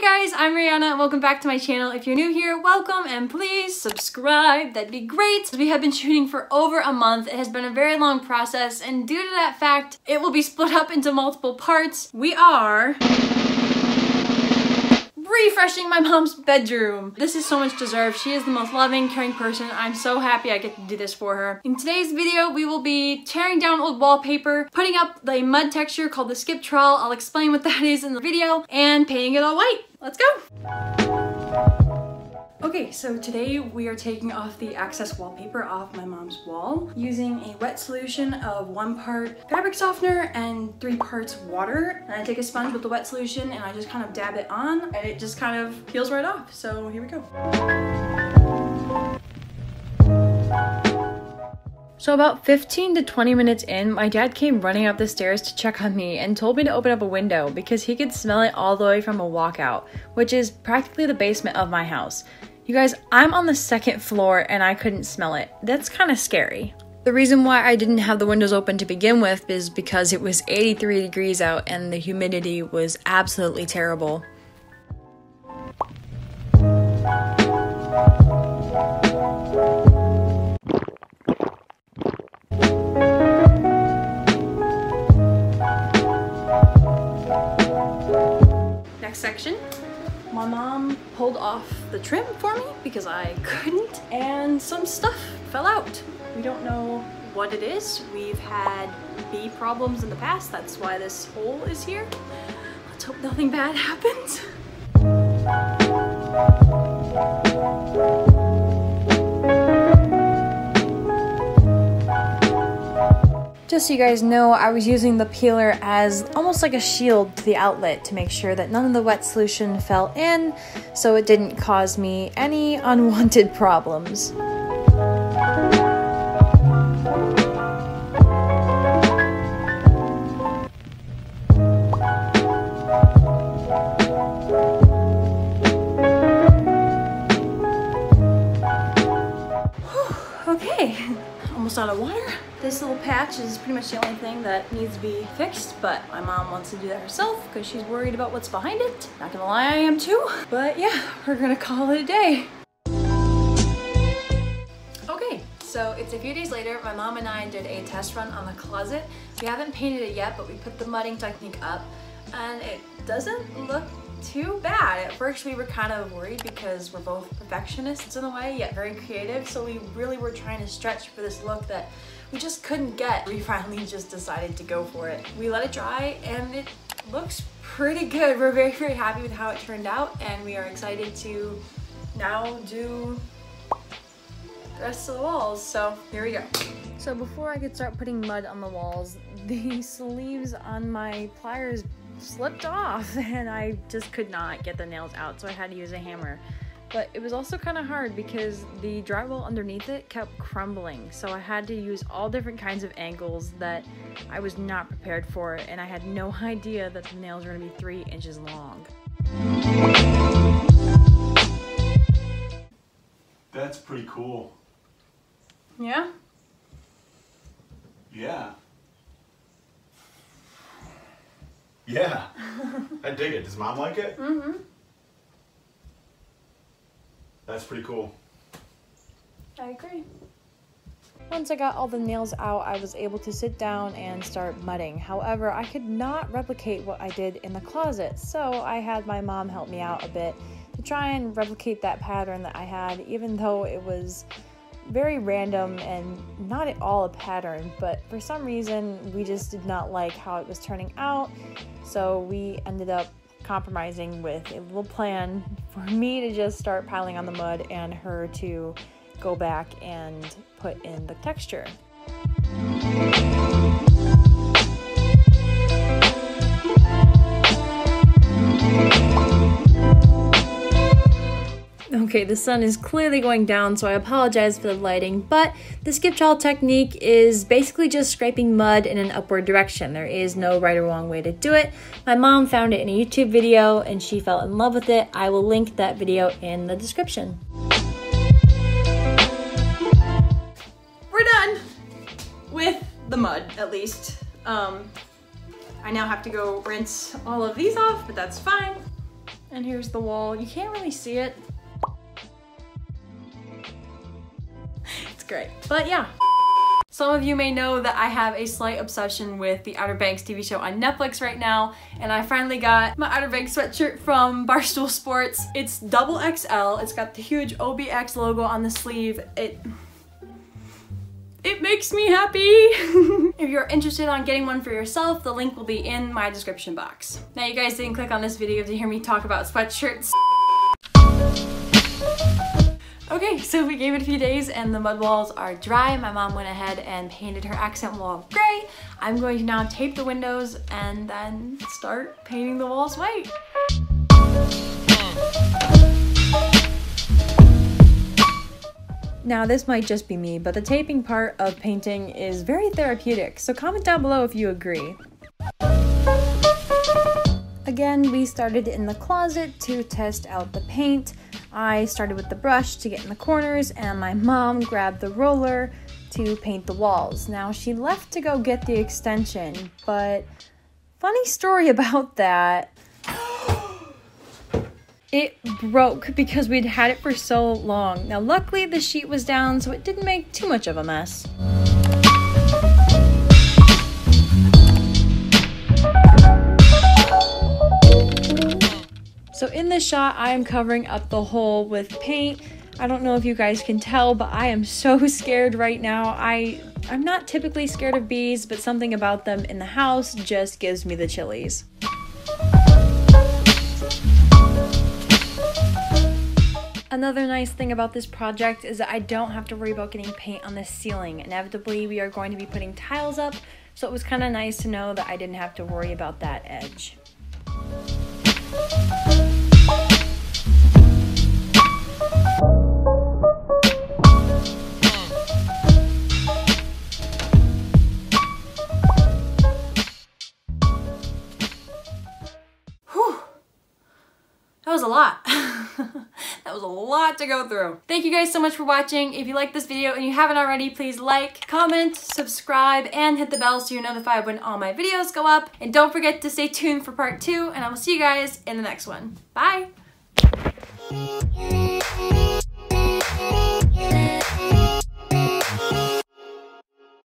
guys, I'm Marianna and welcome back to my channel. If you're new here, welcome and please subscribe. That'd be great. We have been shooting for over a month. It has been a very long process, and due to that fact, it will be split up into multiple parts. We are refreshing my mom's bedroom. This is so much deserved. She is the most loving, caring person. I'm so happy I get to do this for her. In today's video, we will be tearing down old wallpaper, putting up the mud texture called the skip trowel. I'll explain what that is in the video, and painting it all white. Let's go! Okay, so today we are taking off the access wallpaper off my mom's wall using a wet solution of 1 part fabric softener and 3 parts water. And I take a sponge with the wet solution and I just kind of dab it on and it just kind of peels right off. So here we go. So about 15 to 20 minutes in, my dad came running up the stairs to check on me and told me to open up a window because he could smell it all the way from a walkout, which is practically the basement of my house. You guys, I'm on the 2nd floor and I couldn't smell it. That's kind of scary. The reason why I didn't have the windows open to begin with is because it was 83 degrees out and the humidity was absolutely terrible. Next section. My mom pulled off the trim for me because I couldn't, and some stuff fell out. We don't know what it is. We've had bee problems in the past. That's why this hole is here. Let's hope nothing bad happens. Just so you guys know, I was using the peeler as almost like a shield to the outlet to make sure that none of the wet solution fell in, so it didn't cause me any unwanted problems. Okay, almost out of water. This little patch is pretty much the only thing that needs to be fixed, but my mom wants to do that herself because she's worried about what's behind it. Not gonna lie, I am too. But yeah, we're gonna call it a day. Okay, so it's a few days later. My mom and I did a test run on the closet. We haven't painted it yet, but we put the mudding technique up and it doesn't look too bad. At first we were kind of worried because we're both perfectionists in a way, yet very creative, so we really were trying to stretch for this look that we just couldn't get. We finally just decided to go for it. We let it dry and it looks pretty good. We're very, very happy with how it turned out, and we are excited to now do the rest of the walls. So here we go. So before I could start putting mud on the walls, the sleeves on my pliers slipped off and I just could not get the nails out, so I had to use a hammer. But it was also kind of hard because the drywall underneath it kept crumbling, so I had to use all different kinds of angles that I was not prepared for, and I had no idea that the nails were going to be 3 inches long. That's pretty cool. Yeah? Yeah. Yeah. I dig it. Does Mom like it? Mm-hmm. That's pretty cool. I agree. Once I got all the nails out, I was able to sit down and start mudding. However, I could not replicate what I did in the closet, so I had my mom help me out a bit to try and replicate that pattern that I had, even though it was very random and not at all a pattern, but for some reason we just did not like how it was turning out, so we ended up compromising with a little plan for me to just start piling on the mud and her to go back and put in the texture. Okay, the sun is clearly going down, so I apologize for the lighting, but the skip trowel technique is basically just scraping mud in an upward direction. There is no right or wrong way to do it. My mom found it in a YouTube video and she fell in love with it. I will link that video in the description. We're done with the mud, at least. I now have to go rinse all of these off, but that's fine. And here's the wall. You can't really see it. It's great, but yeah. Some of you may know that I have a slight obsession with the Outer Banks TV show on Netflix right now, and I finally got my Outer Banks sweatshirt from Barstool Sports. It's double XL. It's got the huge OBX logo on the sleeve. It makes me happy. If you're interested on getting one for yourself, the link will be in my description box. Now, you guys didn't click on this video to hear me talk about sweatshirts. Okay, so we gave it a few days and the mud walls are dry. My mom went ahead and painted her accent wall gray. I'm going to now tape the windows and then start painting the walls white. Now, this might just be me, but the taping part of painting is very therapeutic, so comment down below if you agree. Again, we started in the closet to test out the paint. I started with the brush to get in the corners, and my mom grabbed the roller to paint the walls. Now, she left to go get the extension, but funny story about that. It broke because we'd had it for so long. Now, luckily the sheet was down, so it didn't make too much of a mess. So in this shot, I am covering up the hole with paint. I don't know if you guys can tell, but I am so scared right now. I'm not typically scared of bees, but something about them in the house just gives me the chillies. Another nice thing about this project is that I don't have to worry about getting paint on the ceiling. Inevitably, we are going to be putting tiles up, so it was kind of nice to know that I didn't have to worry about that edge. Whew. That was a lot. That was a lot to go through. Thank you guys so much for watching. If you like this video and you haven't already, please like, comment, subscribe, and hit the bell so you're notified when all my videos go up. And don't forget to stay tuned for part 2, and I will see you guys in the next one. Bye!